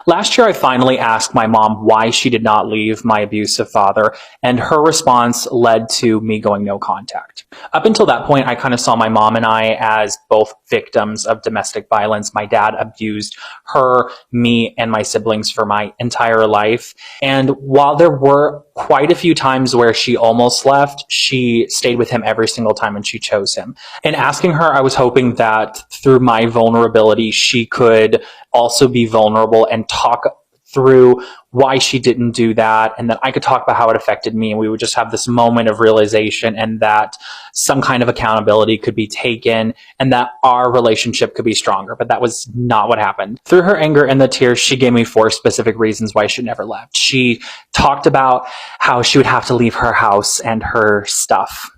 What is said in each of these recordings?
Last year, I finally asked my mom why she did not leave my abusive father, and her response led to me going no contact. Up until that point, I kind of saw my mom and I as both victims of domestic violence. My dad abused her, me, and my siblings for my entire life. And while there were quite a few times where she almost left, she stayed with him every single time and she chose him. In asking her, I was hoping that through my vulnerability, she could also be vulnerable and talk through why she didn't do that, and that I could talk about how it affected me, and we would just have this moment of realization, and that some kind of accountability could be taken, and that our relationship could be stronger. But that was not what happened. Through her anger and the tears, she gave me 4 specific reasons why she never left. She talked about how she would have to leave her house and her stuff.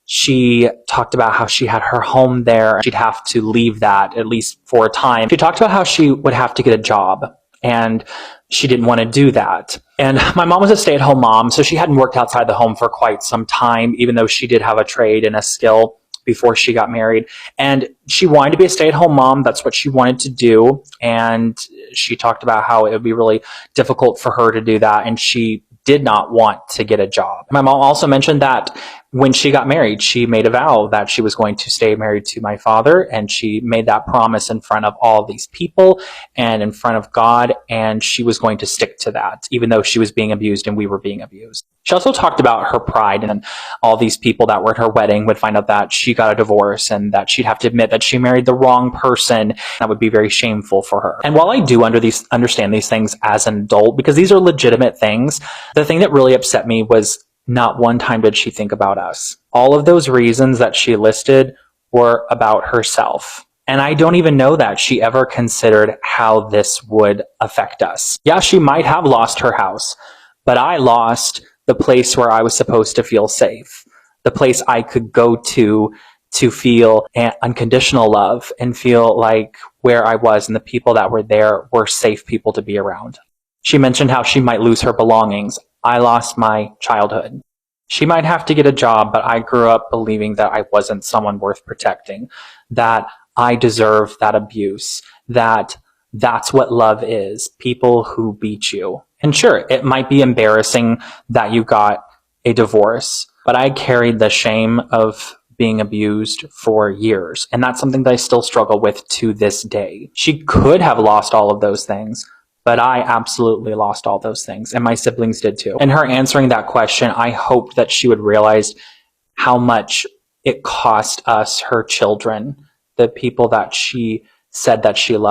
She talked about how she had her home there. She'd have to leave that, at least for a time. She talked about how she would have to get a job, and she didn't want to do that. And my mom was a stay-at-home mom, so she hadn't worked outside the home for quite some time, even though she did have a trade and a skill before she got married. And she wanted to be a stay-at-home mom. That's what she wanted to do. And she talked about how it would be really difficult for her to do that, and she did not want to get a job. My mom also mentioned that when she got married, she made a vow that she was going to stay married to my father, and she made that promise in front of all these people and in front of God, and she was going to stick to that, even though she was being abused and we were being abused. She also talked about her pride, and all these people that were at her wedding would find out that she got a divorce and that she'd have to admit that she married the wrong person. That would be very shameful for her. And while I do understand these things as an adult, because these are legitimate things, the thing that really upset me was not one time did she think about us. All of those reasons that she listed were about herself. And I don't even know that she ever considered how this would affect us. Yeah, she might have lost her house, but I lost the place where I was supposed to feel safe, the place I could go to feel unconditional love and feel like where I was and the people that were there were safe people to be around. She mentioned how she might lose her belongings. I lost my childhood. She might have to get a job, but I grew up believing that I wasn't someone worth protecting, that I deserve that abuse, that that's what love is, people who beat you. And sure, it might be embarrassing that you got a divorce, but I carried the shame of being abused for years, and that's something that I still struggle with to this day. She could have lost all of those things, but I absolutely lost all those things, and my siblings did too. And her answering that question, I hoped that she would realize how much it cost us, her children, the people that she said that she loved.